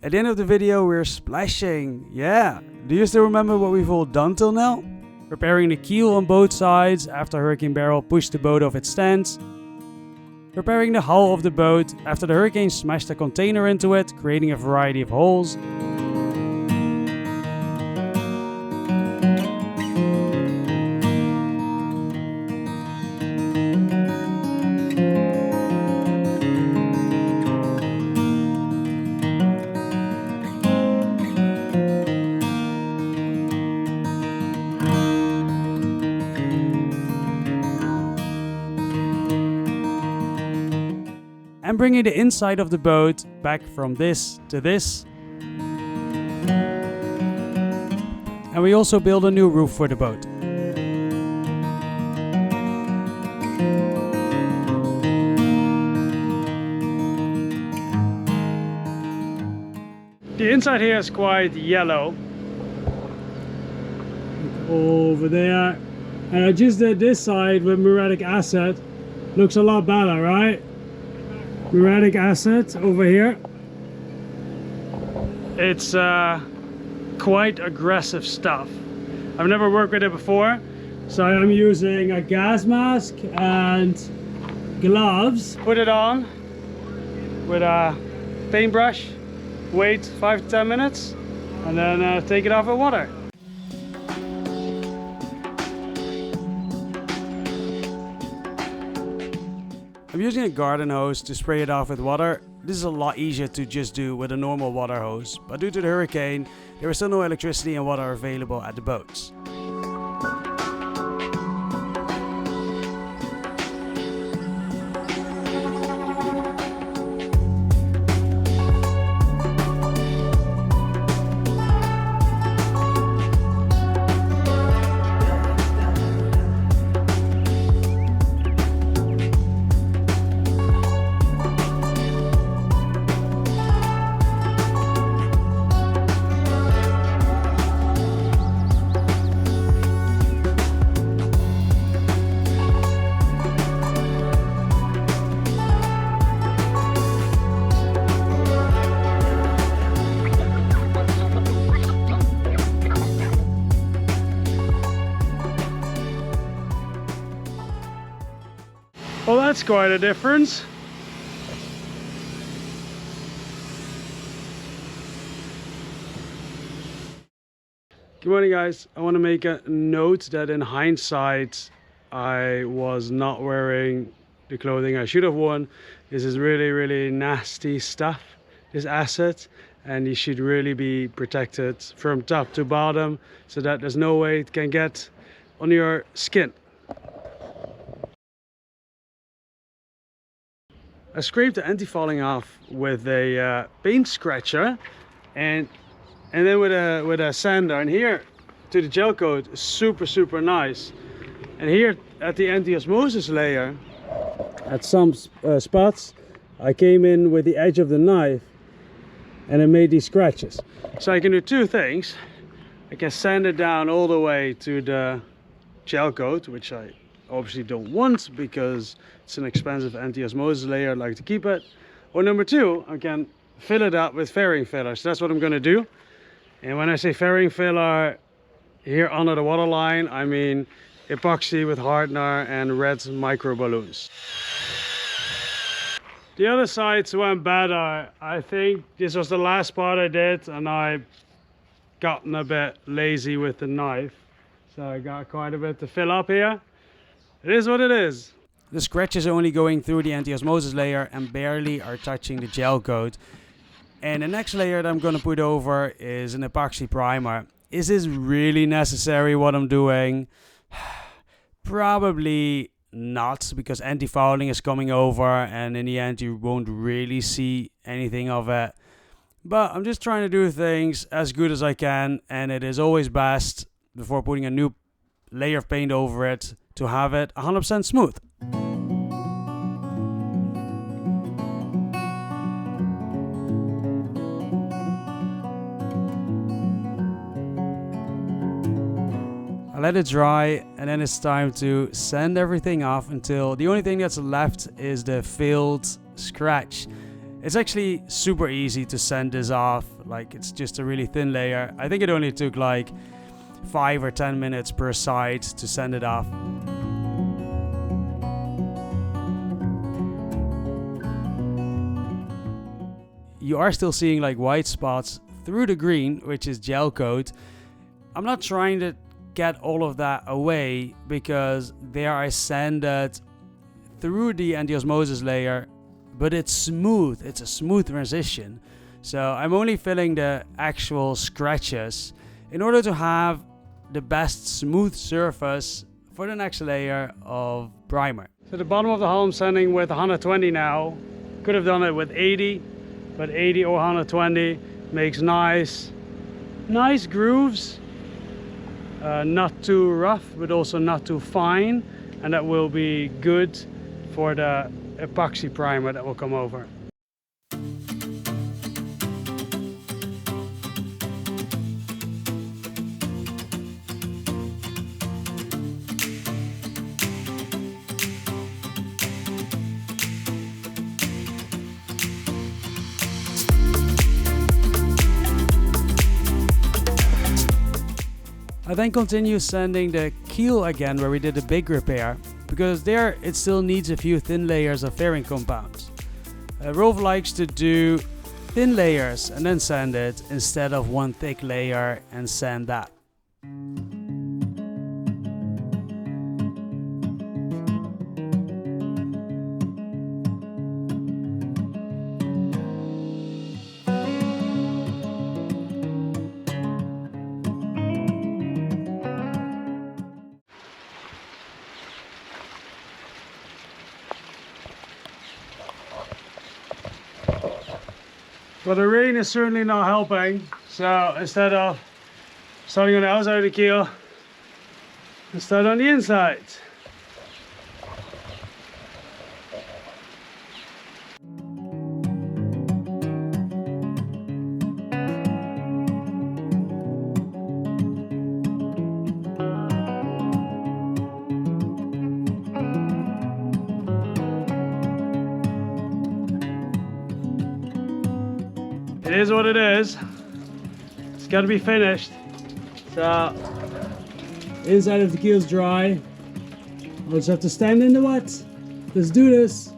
At the end of the video we're splashing. Yeah, do you still remember what we've all done till now? Repairing the keel on both sides after Hurricane Beryl pushed the boat off its stance. Repairing the hull of the boat after the hurricane smashed a container into it, creating a variety of holes. And bringing the inside of the boat back from this to this. And we also build a new roof for the boat. The inside here is quite yellow. Over there. And I just did this side with muriatic acid. Looks a lot better, right? Muriatic acid over here. It's quite aggressive stuff. I've never worked with it before, so I'm using a gas mask and gloves. Put it on with a paintbrush, wait 5 to 10 minutes, and then take it off with water. I'm using a garden hose to spray it off with water. This is a lot easier to just do with a normal water hose, but due to the hurricane, there is still no electricity and water available at the boats. Well, that's quite a difference. Good morning, guys. I want to make a note that in hindsight I was not wearing the clothing I should have worn. This is really nasty stuff, this acid, and you should really be protected from top to bottom so that there's no way it can get on your skin. I scraped the antifouling off with a paint scratcher and then with a sander, and here to the gel coat is super nice. And here at the anti-osmosis layer, at some spots, I came in with the edge of the knife and I made these scratches. So I can do two things. I can sand it down all the way to the gel coat, which I obviously don't want because it's an expensive anti-osmosis layer. I like to keep it. Or number two, I can fill it up with fairing filler. So that's what I'm going to do. And when I say fairing filler here under the waterline, I mean epoxy with hardener and red micro balloons. The other sides went better. I think this was the last part I did and I gotten a bit lazy with the knife. So I got quite a bit to fill up here. It is what it is. The scratches are only going through the anti-osmosis layer and barely are touching the gel coat. And the next layer that I'm going to put over is an epoxy primer. Is this really necessary what I'm doing? Probably not, because antifouling is coming over and in the end you won't really see anything of it. But I'm just trying to do things as good as I can, and it is always best before putting a new layer of paint over it to have it 100% smooth. I let it dry and then it's time to sand everything off until the only thing that's left is the filled scratch. It's actually super easy to sand this off. like it's just a really thin layer. I think it only took like 5 or 10 minutes per side to sand it off. You are still seeing like white spots through the green, which is gel coat. I'm not trying to get all of that away because they are sanded through the anti-osmosis layer, but it's smooth. It's a smooth transition. So I'm only filling the actual scratches in order to have the best smooth surface for the next layer of primer. So the bottom of the hull I'm sanding with 120 now. Could have done it with 80, but 80 or 120 makes nice grooves. Not too rough, but also not too fine, and that will be good for the epoxy primer that will come over. I then continue sanding the keel again where we did a big repair, because there it still needs a few thin layers of fairing compounds. Rolf likes to do thin layers and then sand it instead of one thick layer and sand that. Well, the rain is certainly not helping, so instead of starting on the outside of the keel, I start on the inside. It is what it is. It's got to be finished. So, inside of the keel is dry. We'll just have to stand in the wet. Let's do this.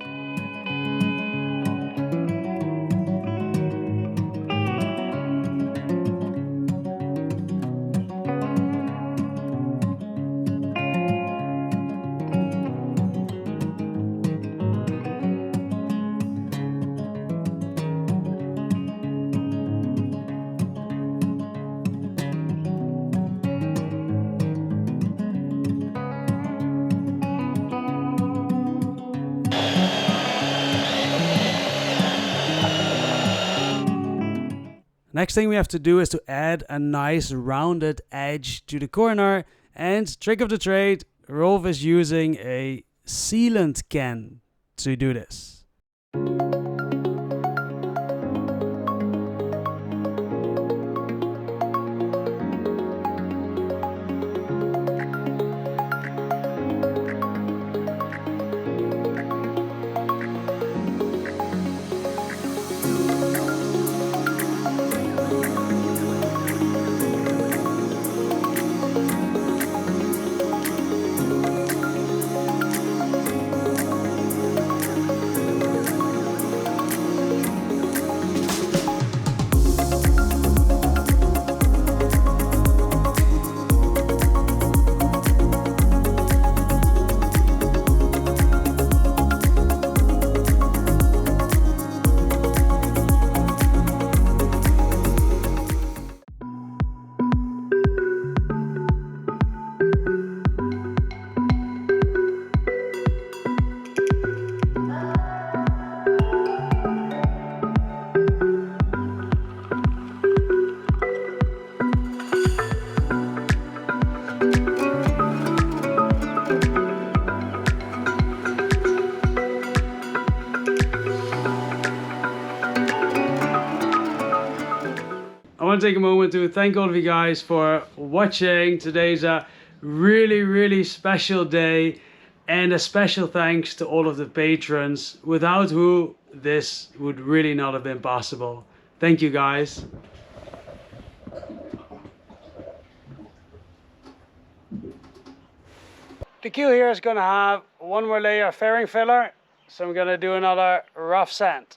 Next thing we have to do is to add a nice rounded edge to the corner, and trick of the trade, Rolf is using a sealant can to do this. I want to take a moment to thank all of you guys for watching. Today's a really special day, and a special thanks to all of the patrons, without who this would really not have been possible. Thank you guys. The keel here is going to have one more layer of fairing filler, so I'm going to do another rough sand.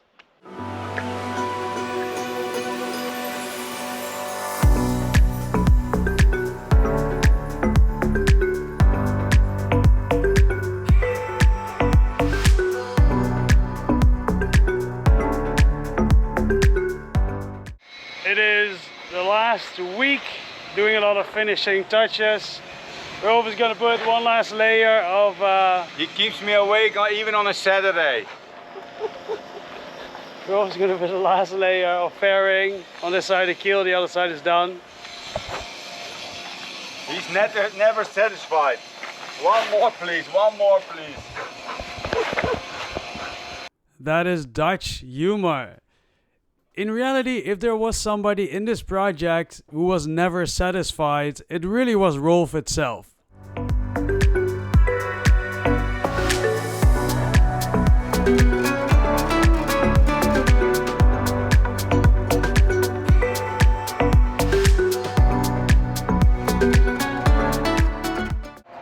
It is the last week doing a lot of finishing touches. Rolf is going to put one last layer of... He keeps me awake even on a Saturday. Rolf is going to put the last layer of fairing on this side of the keel, the other side is done. He's never satisfied. One more please, one more please. That is Dutch humor. In reality, if there was somebody in this project who was never satisfied, it really was Rolf itself.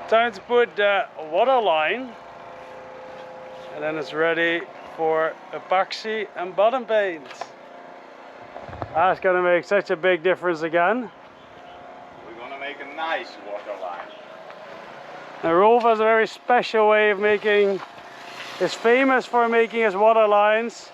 Time to put the water line, and then it's ready for epoxy and bottom paint. That's gonna make such a big difference again. We're gonna make a nice water line. And Rolf has a very special way of making, is famous for making his water lines.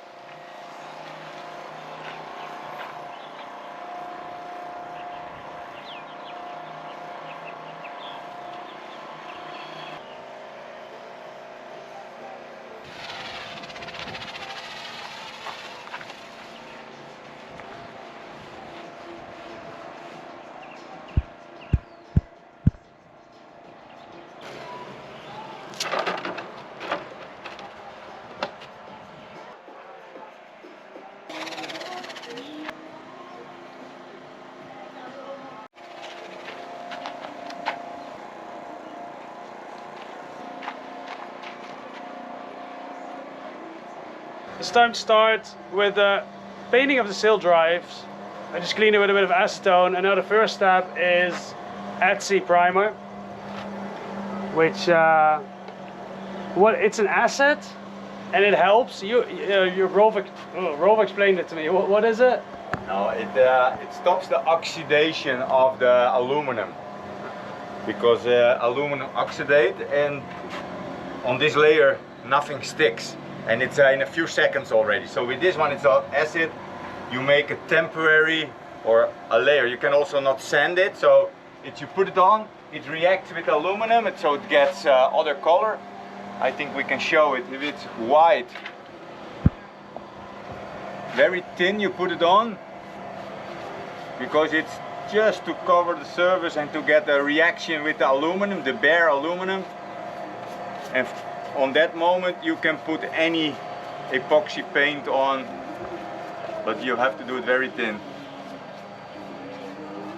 It's time to start with the painting of the sail drives. I just cleaned it with a bit of acetone, and now the first step is Etsy primer, which it's an acid and it helps. Rolf explained it to me. What is it? No, it stops the oxidation of the aluminum, because aluminum oxidate, and on this layer nothing sticks. And it's in a few seconds already. So with this one, it's all acid. You make a temporary or a layer. You can also not sand it. So if you put it on, it reacts with aluminum, and so it gets other color. I think we can show it. If it's white, very thin, you put it on, because it's just to cover the surface and to get a reaction with the aluminum, the bare aluminum. And on that moment you can put any epoxy paint on, but you have to do it very thin,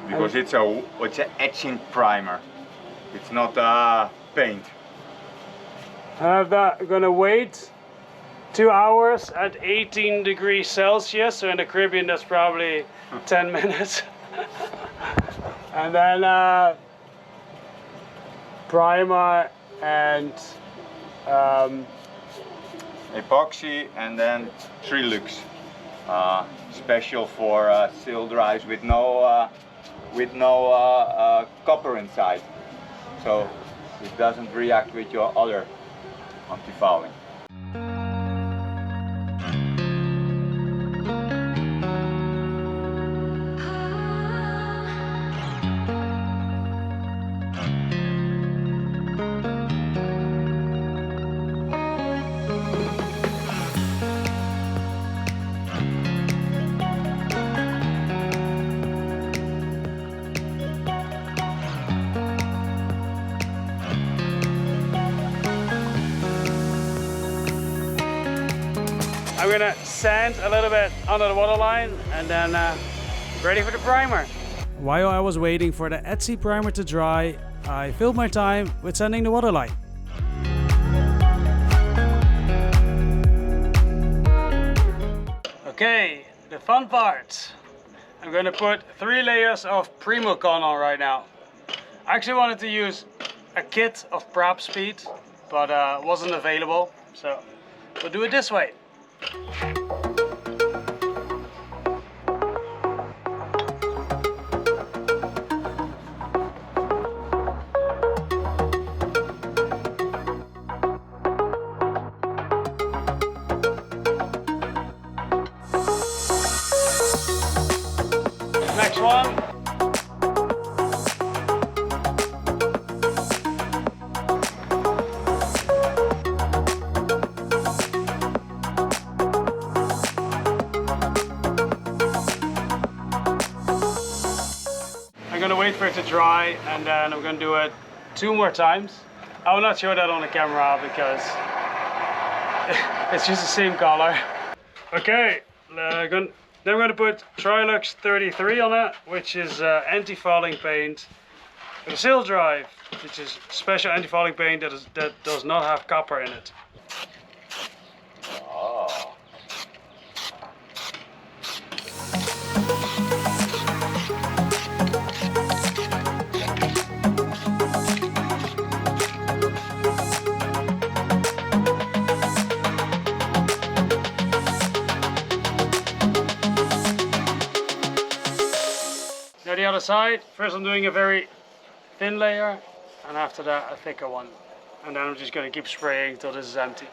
because it's an etching primer. It's not paint. I'm gonna wait 2 hours at 18 degrees Celsius. So in the Caribbean that's probably 10 minutes. And then primer and epoxy, and then Trilux, special for sail drives with no copper inside, so it doesn't react with your other antifouling. I'm gonna sand a little bit under the waterline, and then ready for the primer. While I was waiting for the Etsy primer to dry, I filled my time with sanding the waterline. Okay, the fun part. I'm gonna put 3 layers of Primocon on right now. I actually wanted to use a kit of prop speed, but wasn't available, so we'll do it this way. Next one. I'm gonna wait for it to dry and then I'm gonna do it 2 more times. I will not show that on the camera because it's just the same color. Okay, then we're gonna put Trilux 33 on it, which is anti-fouling paint with a sail drive, which is special anti-fouling paint that does not have copper in it. Oh. Now the other side, first I'm doing a very thin layer and after that a thicker one. And then I'm just going to keep spraying until this is empty.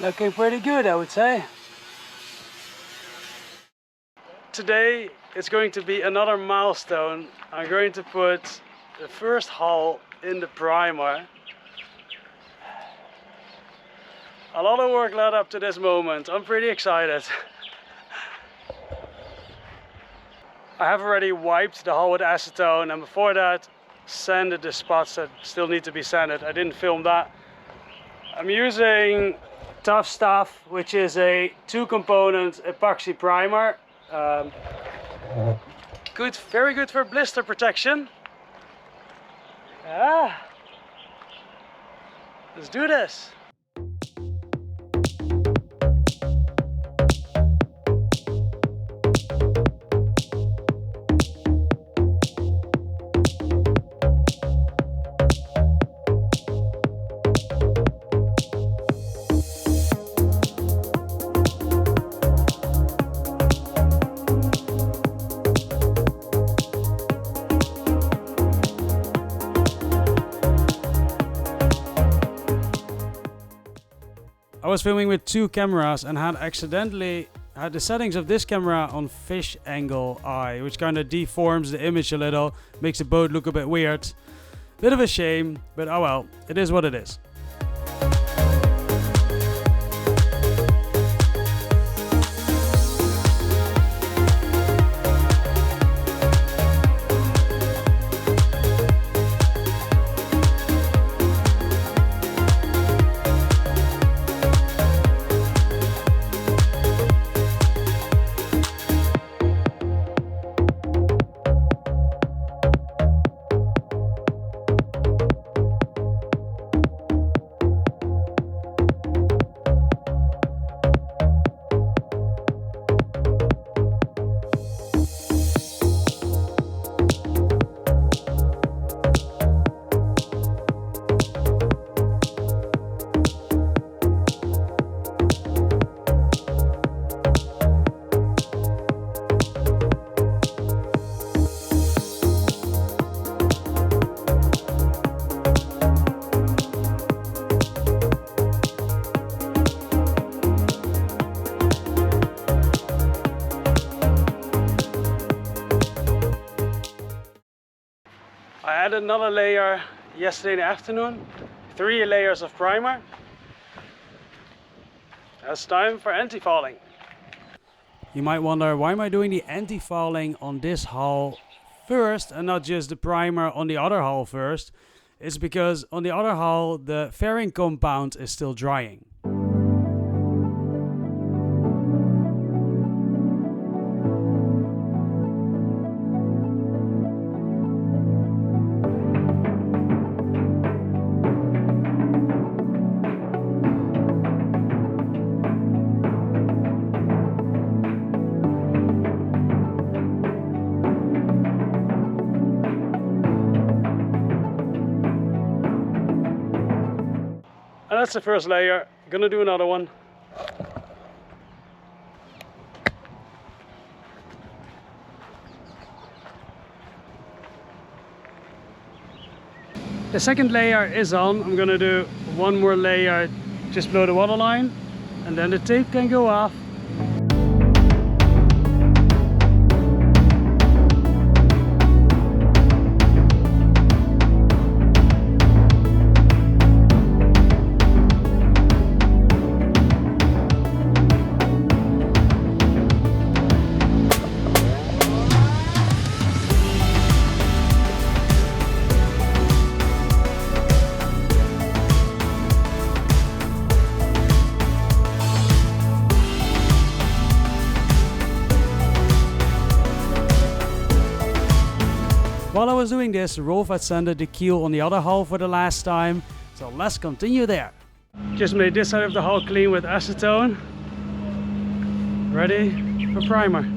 Looking pretty good, I would say. Today it's going to be another milestone. I'm going to put the first hull in the primer. A lot of work led up to this moment. I'm pretty excited. I have already wiped the hull with acetone and before that sanded the spots that still need to be sanded. I didn't film that. I'm using Tough Stuff, which is a 2-component epoxy primer. Good, very good for blister protection. Let's do this. I was filming with 2 cameras and had accidentally had the settings of this camera on fish angle eye, which kind of deforms the image a little, makes the boat look a bit weird. Bit of a shame, but oh well, it is what it is. I added another layer yesterday in the afternoon, 3 layers of primer. It's time for anti-fouling. You might wonder, why am I doing the anti-fouling on this hull first and not just the primer on the other hull first? It's because on the other hull the fairing compound is still drying. that's the first layer. Gonna do another one. The second layer is on. I'm gonna do one more layer just below the waterline, and then the tape can go off. While I was doing this, Rolf had sanded the keel on the other hull for the last time, so let's continue there. Just made this side of the hull clean with acetone. Ready for primer.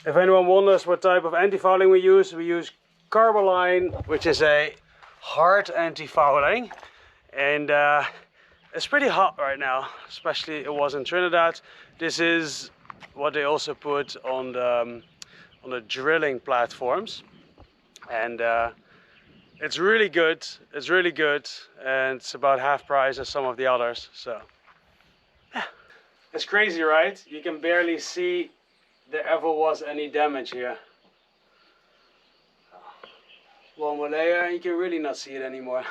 If anyone wonders what type of antifouling we use Carboline, which is a hard antifouling, and it's pretty hot right now, especially it was in Trinidad. This is what they also put on the drilling platforms, and it's really good. It's really good, and it's about half price as some of the others. So yeah, it's crazy, right? You can barely see there ever was any damage here. One more layer and you can really not see it anymore.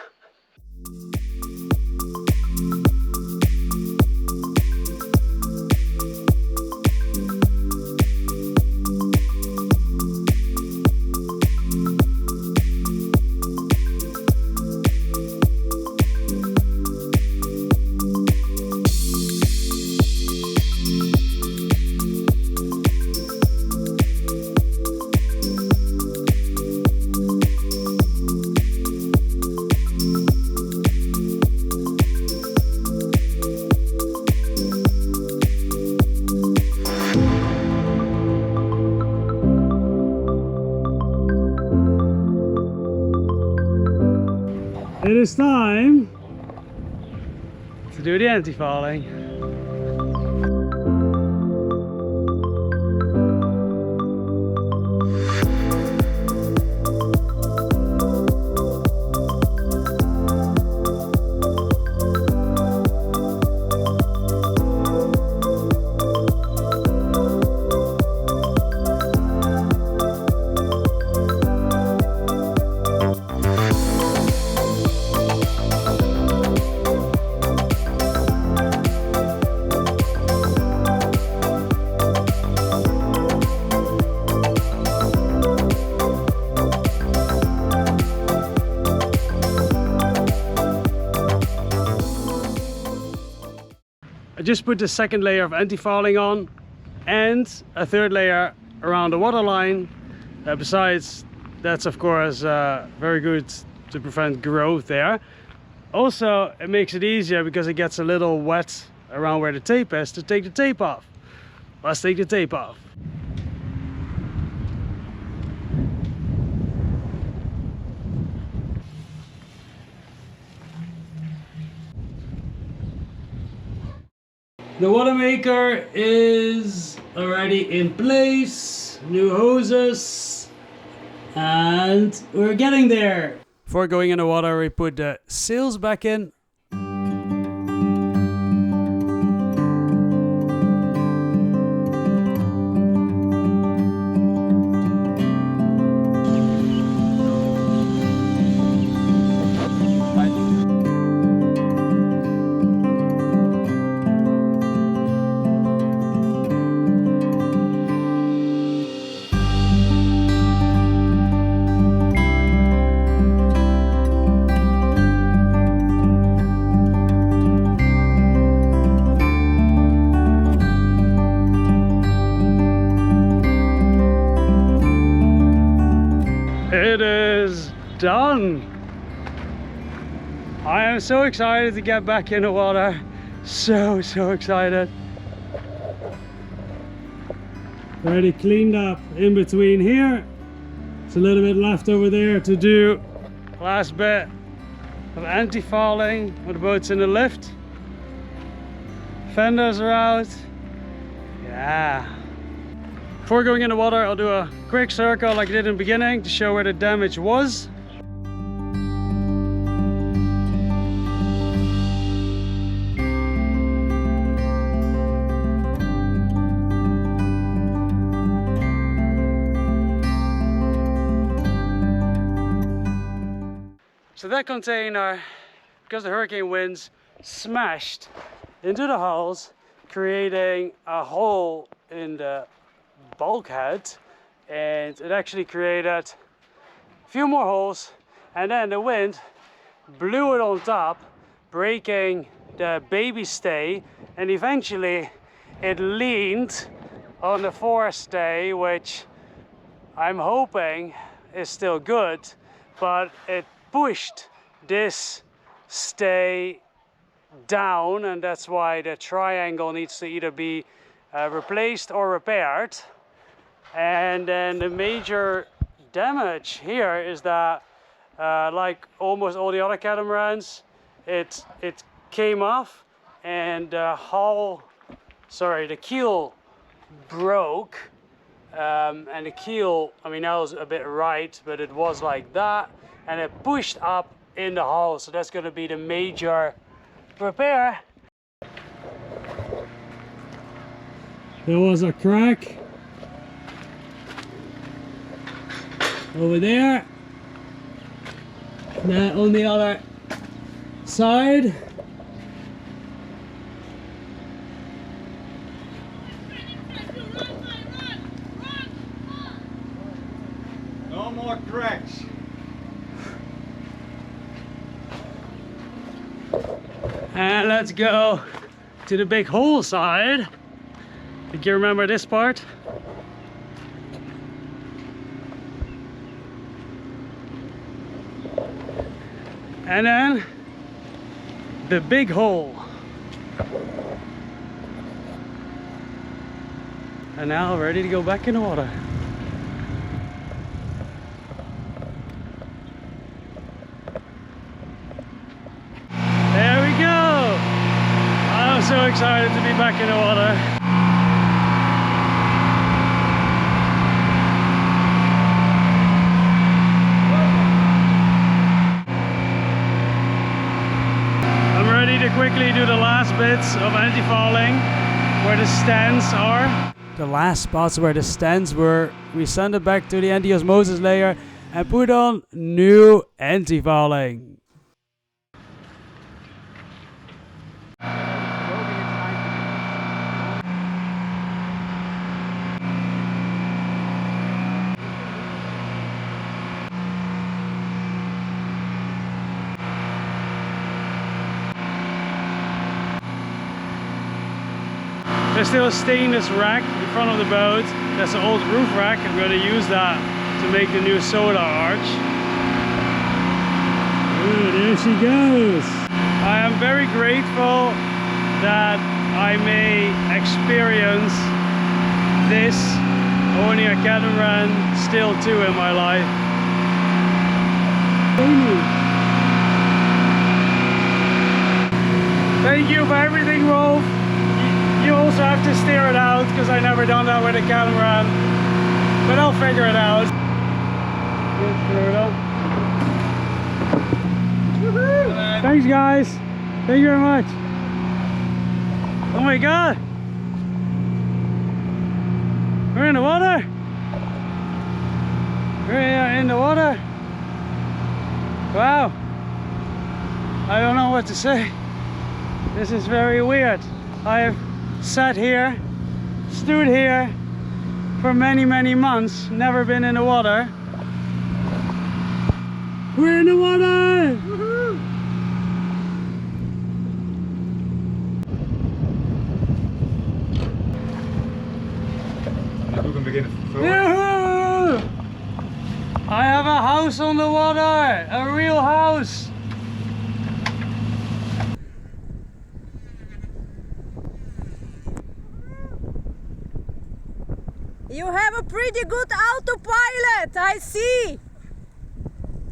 It is time to do the antifouling. I just put the second layer of antifouling on and a third layer around the waterline. Besides, that's of course very good to prevent growth there. Also, it makes it easier because it gets a little wet around where the tape is to take the tape off. Let's take the tape off. The water maker is already in place, new hoses, and we're getting there. Before going in the water, we put the sails back in. It is done. I am so excited to get back in the water. So excited. Already cleaned up in between here. It's a little bit left over there to do. Last bit of anti-fouling when the boat's in the lift. Fenders are out. Yeah. Before going in the water, I'll do a quick circle like I did in the beginning to show where the damage was. So that container, because the hurricane winds, smashed into the hulls, creating a hole in the bulkhead, and it actually created a few more holes, and then the wind blew it on top, breaking the baby stay, and eventually it leaned on the forestay, which I'm hoping is still good, but it pushed this stay down, and that's why the triangle needs to either be replaced or repaired. And then the major damage here is that like almost all the other catamarans, it came off, and the keel broke, and the keel, I mean, that was a bit right, but it was like that, and it pushed up in the hull. So that's going to be the major repair. There was a crack over there. Now on the other side. No more cracks. And let's go to the big hole side. Did you remember this part? And then the big hole. And now ready to go back in the water. There we go. I'm so excited to be back in the water. To quickly do the last bits of anti-fouling where the stands are. The last spots where the stands were, we send it back to the anti-osmosis layer and put on new anti-fouling. There's still a stainless rack in front of the boat. That's an old roof rack. I'm going to use that to make the new solar arch. Look at this. she goes. I am very grateful that I may experience this owning a catamaran still too in my life. Thank you for everything, Rolf. You also have to steer it out because I never done that with a catamaran, but I'll figure it out. Thanks guys, thank you very much. Oh my god, we're in the water. We're in the water. Wow, I don't know what to say. This is very weird. I have sat here, stood here for many months, never been in the water. We're in the water! Woohoo! Yahoo! I have a house on the water! A real house! You have a pretty good autopilot, I see!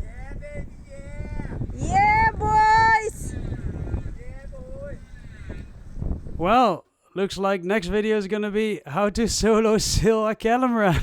Yeah, baby, yeah! Yeah, boys! Yeah, boy! Well, looks like next video is gonna be how to solo sail a catamaran.